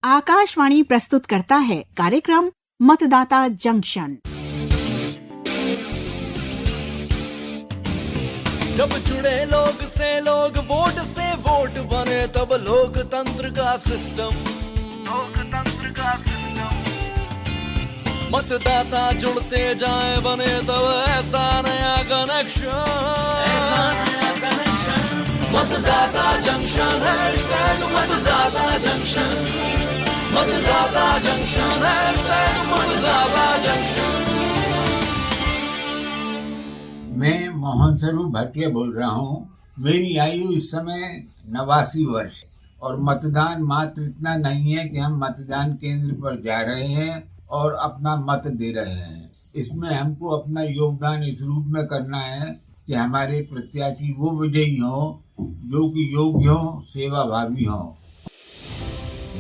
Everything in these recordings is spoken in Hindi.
आकाशवाणी प्रस्तुत करता है कार्यक्रम मतदाता जंक्शन। जब जुड़े लोग से लोग, वोट से वोट बने, तब लोकतंत्र का सिस्टम। मतदाता जुड़ते जाए बने, तब ऐसा नया कनेक्शन। मतदाता जंक्शन, हैशटैग मतदाता जंक्शन। मतदाता जंक्शन, हैशटैग मतदाता जंक्शन। मैं मोहन स्वरूप भाटिया बोल रहा हूँ। मेरी आयु इस समय 89 वर्ष और मतदान मात्र इतना नहीं है कि हम मतदान केंद्र पर जा रहे हैं और अपना मत दे रहे हैं। इसमें हमको अपना योगदान इस रूप में करना है कि हमारे प्रत्याशी वो विजयी हों जो कि योग्य हों, सेवाभावी हों।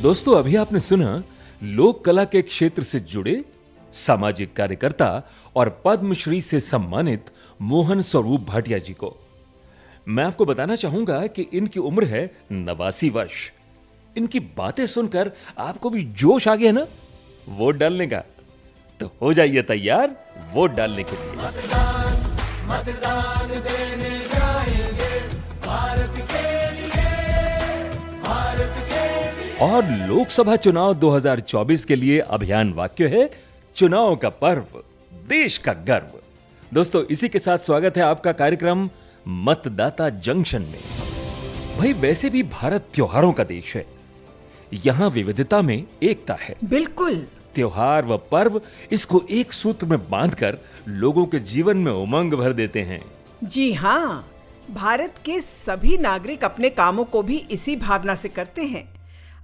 दोस्तों, अभी आपने सुना लोक कला के क्षेत्र से जुड़े सामाजिक कार्यकर्ता और पद्मश्री से सम्मानित मोहन स्वरूप भाटिया जी को। मैं आपको बताना चाहूंगा कि इनकी उम्र है 89 वर्ष। इनकी बातें सुनकर आपको भी जोश आ गया ना वोट डालने का? तो हो जाइए तैयार वोट डालने के लिए। मतदान देने जाएंगे, भारत के लिए, भारत के लिए। और लोकसभा चुनाव 2024 के लिए अभियान वाक्य है, चुनाव का पर्व, देश का गर्व। दोस्तों, इसी के साथ स्वागत है आपका कार्यक्रम मतदाता जंक्शन में। भाई, वैसे भी भारत त्योहारों का देश है। यहाँ विविधता में एकता है। बिल्कुल। त्योहार व पर्व इसको एक सूत्र में बांधकर लोगों के जीवन में उमंग भर देते हैं। जी हाँ, भारत के सभी नागरिक अपने कामों को भी इसी भावना से करते हैं।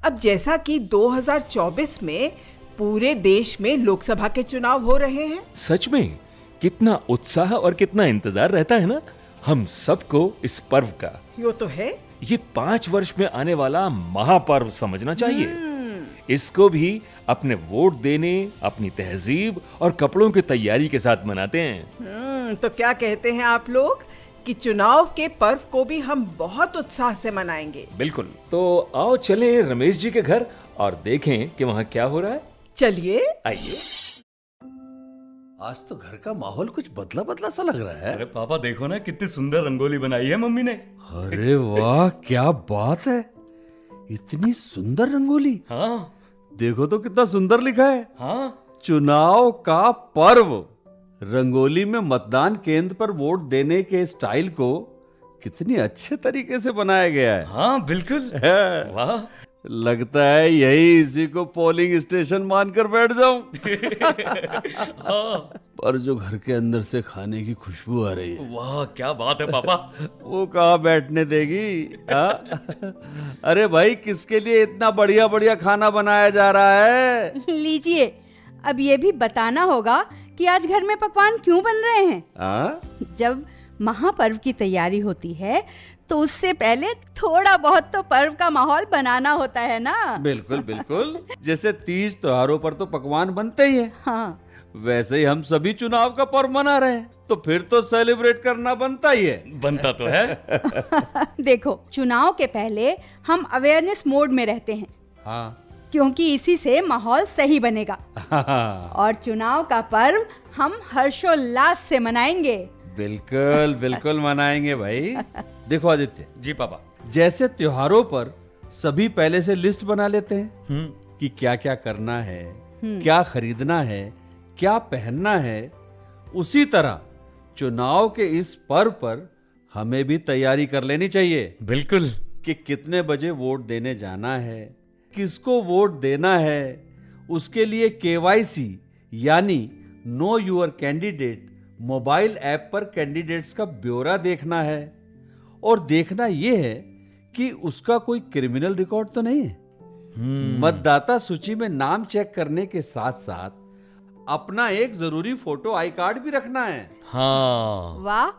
अब जैसा कि 2024 में पूरे देश में लोकसभा के चुनाव हो रहे हैं। सच में कितना उत्साह और कितना इंतजार रहता है ना हम सबको इस पर्व का। यो तो है। ये 5 वर्ष में आने वाला महापर्व समझना चाहिए। इसको भी अपने वोट देने, अपनी तहजीब और कपड़ों की तैयारी के साथ मनाते हैं। तो क्या कहते हैं आप लोग कि चुनाव के पर्व को भी हम बहुत उत्साह से मनाएंगे? बिल्कुल। तो आओ चलें रमेश जी के घर और देखें कि वहाँ क्या हो रहा है। चलिए, आइए। आज तो घर का माहौल कुछ बदला बदला सा लग रहा है। अरे पापा, देखो ना कितनी सुंदर रंगोली बनाई है मम्मी ने। अरे वाह, क्या बात है, इतनी सुंदर रंगोली। हाँ देखो तो कितना सुंदर लिखा है। हाँ, चुनाव का पर्व। रंगोली में मतदान केंद्र पर वोट देने के स्टाइल को कितनी अच्छे तरीके से बनाया गया है। हाँ बिल्कुल। वाह, लगता है यही इसी को पोलिंग स्टेशन मानकर बैठ जाऊं। हाँ। पर जो घर के अंदर से खाने की खुशबू आ रही है, वाह क्या बात है पापा। वो कहाँ बैठने देगी। अरे भाई, किसके लिए इतना बढ़िया बढ़िया खाना बनाया जा रहा है? लीजिए, अब ये भी बताना होगा कि आज घर में पकवान क्यों बन रहे हैं। जब महापर्व की तैयारी होती है तो उससे पहले थोड़ा बहुत तो पर्व का माहौल बनाना होता है ना। बिल्कुल बिल्कुल। जैसे तीज त्योहारों पर तो पकवान बनते ही हैं। हाँ, वैसे ही हम सभी चुनाव का पर्व मना रहे हैं, तो फिर तो सेलिब्रेट करना बनता ही है। बनता तो है। देखो, चुनाव के पहले हम अवेयरनेस मोड में रहते हैं। हाँ। क्योंकि इसी से माहौल सही बनेगा। और चुनाव का पर्व हम हर्षोल्लास से मनाएंगे। बिल्कुल बिल्कुल मनाएंगे भाई। देखो आदित्य जी पापा, जैसे त्योहारों पर सभी पहले से लिस्ट बना लेते हैं कि क्या क्या करना है, क्या खरीदना है, क्या पहनना है, उसी तरह चुनाव के इस पर्व पर हमें भी तैयारी कर लेनी चाहिए। बिल्कुल। कि कितने बजे वोट देने जाना है, किसको वोट देना है, उसके लिए KYC यानी know your candidate mobile app पर कैंडिडेट्स का ब्यौरा देखना है। और देखना यह है कि उसका कोई क्रिमिनल रिकॉर्ड तो नहीं है। मतदाता सूची में नाम चेक करने के साथ साथ अपना एक जरूरी फोटो आई कार्ड भी रखना है। हाँ। वाह,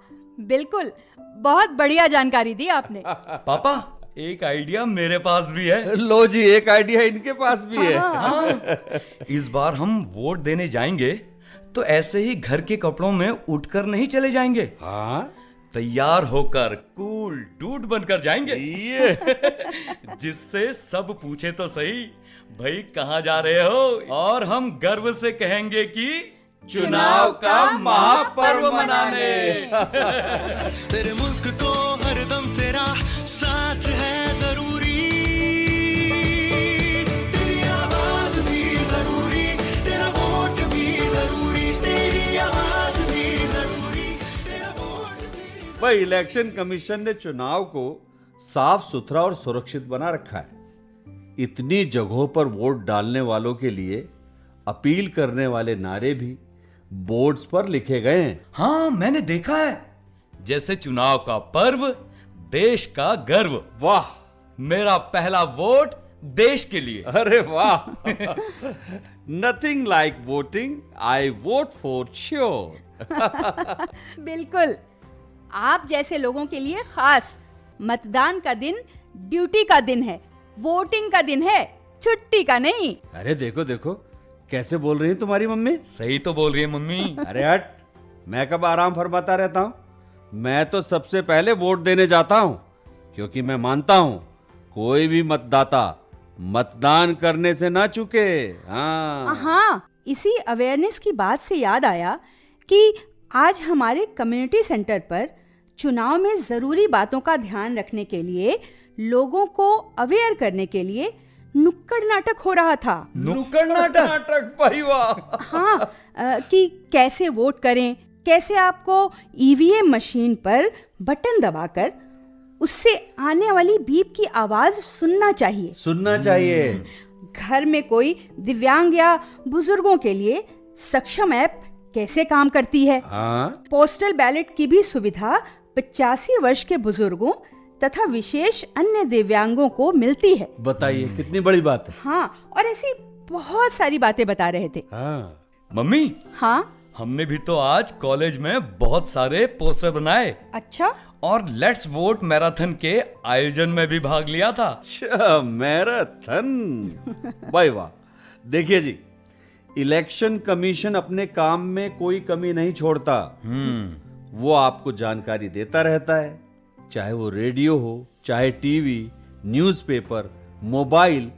बिल्कुल, बहुत बढ़िया जानकारी दी आपने। पापा, एक आइडिया मेरे पास भी है। लो जी, एक आइडिया इनके पास भी है। हाँ। इस बार हम वोट देने जाएंगे तो ऐसे ही घर के कपड़ों में उठकर नहीं चले जाएंगे। हाँ, तैयार होकर कूल डूड बनकर जाएंगे। जिससे सब पूछे तो सही, भाई कहाँ जा रहे हो, और हम गर्व से कहेंगे कि चुनाव का महापर्व मनाने। तेरे मुल्क को हरदम तेरा साथ है जरूरी, तेरी आवाज भी जरूरी, तेरा वोट भी जरूरी, तेरी आवाज भी जरूरी, तेरा वोट भी। भाई इलेक्शन कमीशन ने चुनाव को साफ सुथरा और सुरक्षित बना रखा है। इतनी जगहों पर वोट डालने वालों के लिए अपील करने वाले नारे भी बोर्ड्स पर लिखे गए हैं। हाँ, मैंने देखा है, जैसे चुनाव का पर्व, देश का गर्व। वाह, मेरा पहला वोट देश के लिए। अरे वाह। Nothing like voting, I vote for sure. बिल्कुल, आप जैसे लोगों के लिए खास मतदान का दिन ड्यूटी का दिन है, वोटिंग का दिन है, छुट्टी का नहीं। अरे देखो देखो कैसे बोल रही है तुम्हारी मम्मी। सही तो बोल रही है मम्मी। अरे हट, मैं कब आराम फरमाता रहता हूँ। मैं तो सबसे पहले वोट देने जाता हूँ, क्योंकि मैं मानता हूँ कोई भी मतदाता मतदान करने से ना चूके। हाँ, इसी अवेयरनेस की बात से याद आया कि आज हमारे कम्युनिटी सेंटर पर चुनाव में जरूरी बातों का ध्यान रखने के लिए, लोगों को अवेयर करने के लिए नुक्कड़ नाटक हो रहा था। नुक्कड़ नाटक? भाई वाह। हाँ, कि कैसे वोट करें, कैसे आपको ईवीएम मशीन पर बटन दबाकर उससे आने वाली बीप की आवाज सुनना चाहिए। घर में कोई दिव्यांग या बुजुर्गों के लिए सक्षम ऐप कैसे काम करती है। पोस्टल बैलेट की भी सुविधा 85 वर्ष के बुजुर्गों तथा विशेष अन्य दिव्यांगों को मिलती है। बताइए, कितनी बड़ी बात है। हाँ, और ऐसी बहुत सारी बातें बता रहे थे। मम्मी, हाँ, हमने भी तो आज कॉलेज में बहुत सारे पोस्टर बनाए। अच्छा, और लेट्स वोट मैराथन के आयोजन में भी भाग लिया था। अच्छा, मैराथन। भाई वाह। देखिए जी, इलेक्शन कमीशन अपने काम में कोई कमी नहीं छोड़ता। वो आपको जानकारी देता रहता है, चाहे वो रेडियो हो, चाहे टीवी, न्यूज़पेपर, मोबाइल,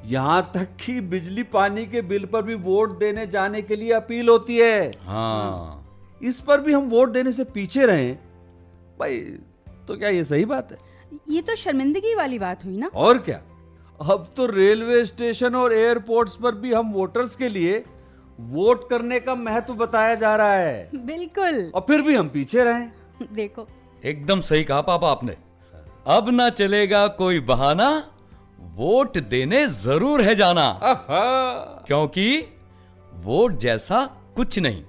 यहाँ तक कि बिजली पानी के बिल पर भी वोट देने जाने के लिए अपील होती है। हाँ, इस पर भी हम वोट देने से पीछे रहें, भाई तो क्या ये सही बात है? ये तो शर्मिंदगी वाली बात हुई ना। और क्या, अब तो रेलवे स्टेशन और एयरपोर्ट्स पर भी हम वोटर्स के लिए वोट करने का महत्व बताया जा रहा है। बिल्कुल, और फिर भी हम पीछे रहें। देखो, एकदम सही कहा पापा आपने। अब ना चलेगा कोई बहाना, वोट देने जरूर है जाना। क्योंकि वोट जैसा कुछ नहीं,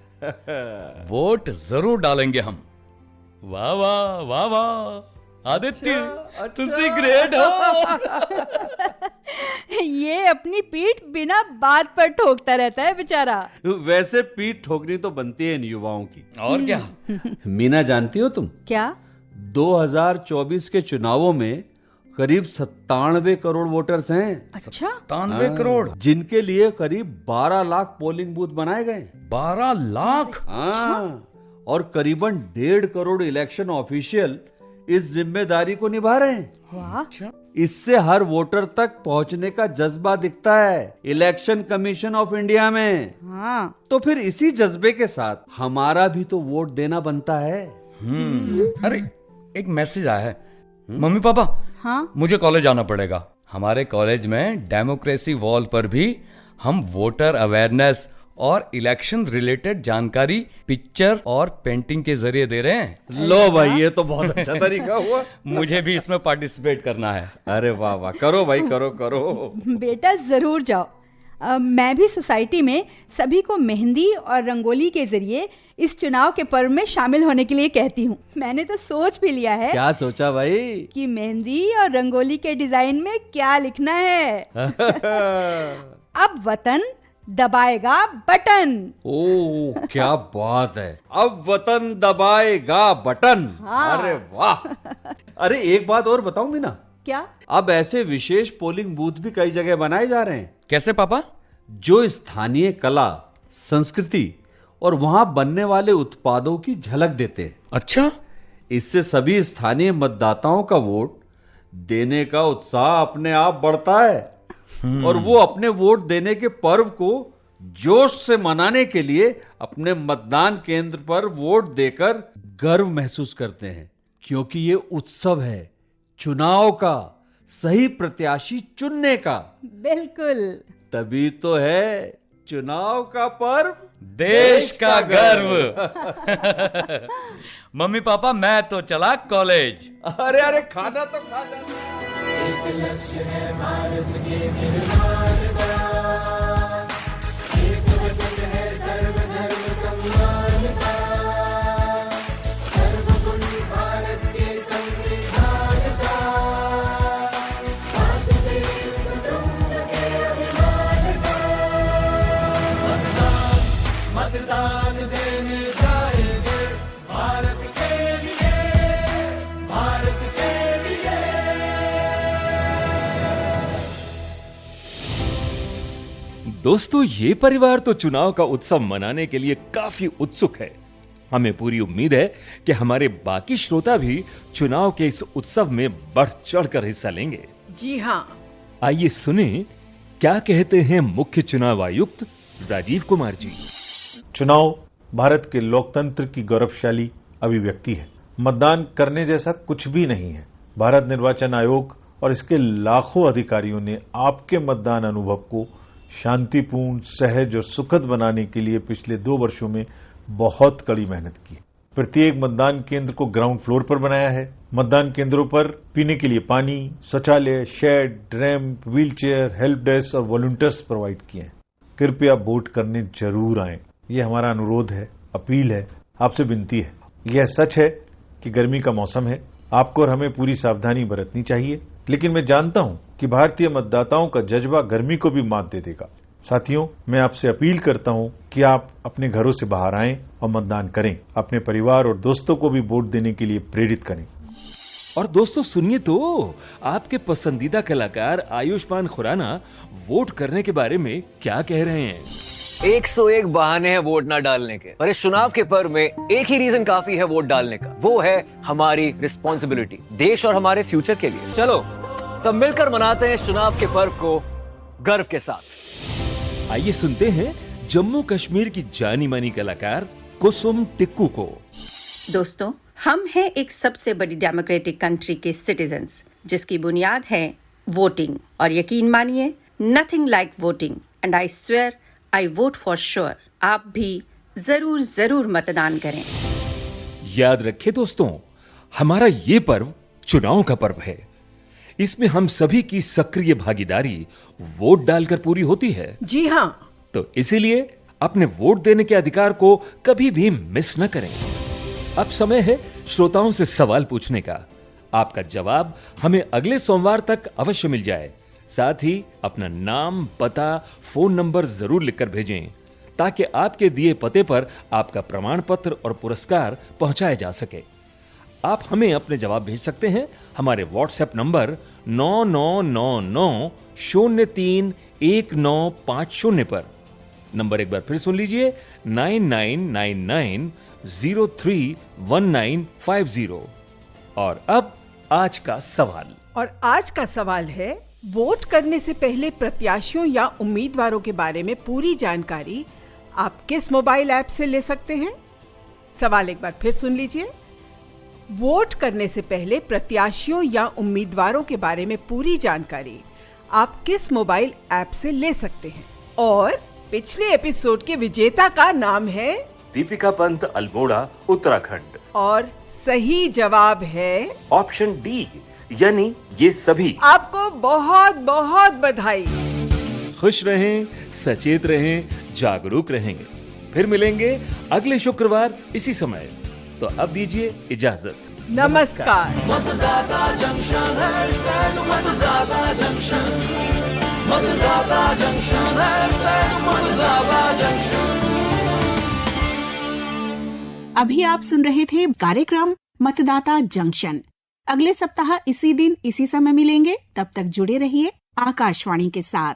वोट जरूर डालेंगे हम। वाह वाह वाह वाह, आदित्य तुम ग्रेट हो। ये अपनी पीठ बिना बात पर ठोकता रहता है बेचारा। वैसे पीठ ठोकनी तो बनती है इन युवाओं की। और क्या। मीना, जानती हो तुम, क्या 2024 के चुनावों में करीब 97 करोड़ वोटर्स हैं। अच्छा, 97 करोड़, जिनके लिए करीब 12 लाख पोलिंग बूथ बनाए गए। 12 लाख? और करीबन 1.5 करोड़ इलेक्शन ऑफिशियल इस जिम्मेदारी को निभा रहे हैं। वाह, इससे हर वोटर तक पहुंचने का जज्बा दिखता है इलेक्शन कमीशन ऑफ इंडिया में। हाँ, तो फिर इसी जज्बे के साथ हमारा भी तो वोट देना बनता है। अरे एक मैसेज आया है। मम्मी पापा, हाँ, मुझे कॉलेज जाना पड़ेगा। हमारे कॉलेज में डेमोक्रेसी वॉल पर भी हम वोटर अवेयरनेस और इलेक्शन रिलेटेड जानकारी पिक्चर और पेंटिंग के जरिए दे रहे हैं। लो भाई, ये तो बहुत अच्छा तरीका हुआ। मुझे भी इसमें पार्टिसिपेट करना है। अरे वाह वाह, करो भाई, करो करो। बेटा जरूर जाओ। मैं भी सोसाइटी में सभी को मेहंदी और रंगोली के जरिए इस चुनाव के पर्व में शामिल होने के लिए कहती हूँ। मैंने तो सोच भी लिया है। क्या सोचा भाई? कि मेहंदी और रंगोली के डिजाइन में क्या लिखना है। अब वतन दबाएगा बटन। ओह, क्या बात है, अब वतन दबाएगा बटन। हाँ। अरे वाह। अरे एक बात और बताऊं मीना? क्या? अब ऐसे विशेष पोलिंग बूथ भी कई जगह बनाए जा रहे हैं। कैसे पापा? जो स्थानीय कला, संस्कृति और वहां बनने वाले उत्पादों की झलक देते हैं। अच्छा, इससे सभी स्थानीय मतदाताओं का वोट देने का उत्साह अपने आप बढ़ता है और वो अपने वोट देने के पर्व को जोश से मनाने के लिए अपने मतदान केंद्र पर वोट देकर गर्व महसूस करते हैं, क्योंकि ये उत्सव है चुनाव का, सही प्रत्याशी चुनने का। बिल्कुल। तभी तो है चुनाव का पर्व देश का गर्व। मम्मी पापा मैं तो चला कॉलेज। अरे अरे खाना तो खा जा। मतदान देने जाएंगे भारत के लिए, भारत के लिए। दोस्तों, ये परिवार तो चुनाव का उत्सव मनाने के लिए काफी उत्सुक है। हमें पूरी उम्मीद है कि हमारे बाकी श्रोता भी चुनाव के इस उत्सव में बढ़ चढ़कर हिस्सा लेंगे। जी हाँ। आइए सुने क्या कहते हैं मुख्य चुनाव आयुक्त राजीव कुमार जी। चुनाव भारत के लोकतंत्र की गौरवशाली अभिव्यक्ति है। मतदान करने जैसा कुछ भी नहीं है। भारत निर्वाचन आयोग और इसके लाखों अधिकारियों ने आपके मतदान अनुभव को शांतिपूर्ण, सहज और सुखद बनाने के लिए पिछले 2 वर्षों में बहुत कड़ी मेहनत की। प्रत्येक मतदान केंद्र को ग्राउंड फ्लोर पर बनाया है। मतदान केंद्रों पर पीने के लिए पानी, शौचालय, shed, ramp, wheelchair, help desk और वॉलंटियर्स प्रोवाइड किए हैं। कृपया वोट करने जरूर आएं। ये हमारा अनुरोध है, अपील है, आपसे विनती है। यह सच है कि गर्मी का मौसम है, आपको और हमें पूरी सावधानी बरतनी चाहिए, लेकिन मैं जानता हूं कि भारतीय मतदाताओं का जज्बा गर्मी को भी मात दे देगा। साथियों, मैं आपसे अपील करता हूं कि आप अपने घरों से बाहर आएं और मतदान करें। अपने परिवार और दोस्तों को भी वोट देने के लिए प्रेरित करें। और दोस्तों सुनिए तो, आपके पसंदीदा कलाकार आयुष्मान खुराना वोट करने के बारे में क्या कह रहे हैं। 101 बहाने हैं वोट ना डालने के, और इस चुनाव के पर्व में एक ही रीजन काफी है वोट डालने का, वो है हमारी रिस्पॉन्सिबिलिटी देश और हमारे फ्यूचर के लिए। चलो सब मिलकर मनाते हैं इस चुनाव के पर्व को गर्व के साथ। आइए सुनते हैं जम्मू कश्मीर की जानी मानी कलाकार कुसुम टिक्कू को। दोस्तों, हम हैं एक सबसे बड़ी डेमोक्रेटिक कंट्री के सिटीजन्स, जिसकी बुनियाद है वोटिंग। और यकीन मानिए, nothing like voting, and I swear I vote for sure. आप भी जरूर जरूर मतदान करें। याद रखें दोस्तों, हमारा ये पर्व चुनाव का पर्व है। इसमें हम सभी की सक्रिय भागीदारी वोट डालकर पूरी होती है। जी हाँ। तो इसीलिए अपने वोट देने के अधिकार को कभी भी मिस न करें। अब समय है श्रोताओं से सवाल पूछने का। आपका जवाब हमें अगले सोमवार तक अवश्य मिल जाए। साथ ही अपना नाम, पता, फोन नंबर जरूर लिखकर भेजें, ताकि आपके दिए पते पर आपका प्रमाण पत्र और पुरस्कार पहुंचाया जा सके। आप हमें अपने जवाब भेज सकते हैं हमारे व्हाट्सएप नंबर 9999031950 पर। नंबर एक बार फिर सुन लीजिए, 9999031950। और अब आज का सवाल। और आज का सवाल है, वोट करने से पहले प्रत्याशियों या उम्मीदवारों के बारे में पूरी जानकारी आप किस मोबाइल ऐप से ले सकते हैं? सवाल एक बार फिर सुन लीजिए। वोट करने से पहले प्रत्याशियों या उम्मीदवारों के बारे में पूरी जानकारी आप किस मोबाइल ऐप से ले सकते हैं? और पिछले एपिसोड के विजेता का नाम है दीपिका पंत, अल्मोड़ा, उत्तराखंड। और सही जवाब है ऑप्शन डी, यानी ये सभी। आपको बहुत बहुत बधाई। खुश रहें, सचेत रहें, जागरूक रहें। फिर मिलेंगे अगले शुक्रवार इसी समय। तो अब दीजिए इजाजत। नमस्कार। मतदाता जंक्शन, मतदाता जंक्शन, मतदाता जंक्शन, मतदाता जंक्शन। अभी आप सुन रहे थे कार्यक्रम मतदाता जंक्शन। अगले सप्ताह इसी दिन इसी समय मिलेंगे। तब तक जुड़े रहिए आकाशवाणी के साथ।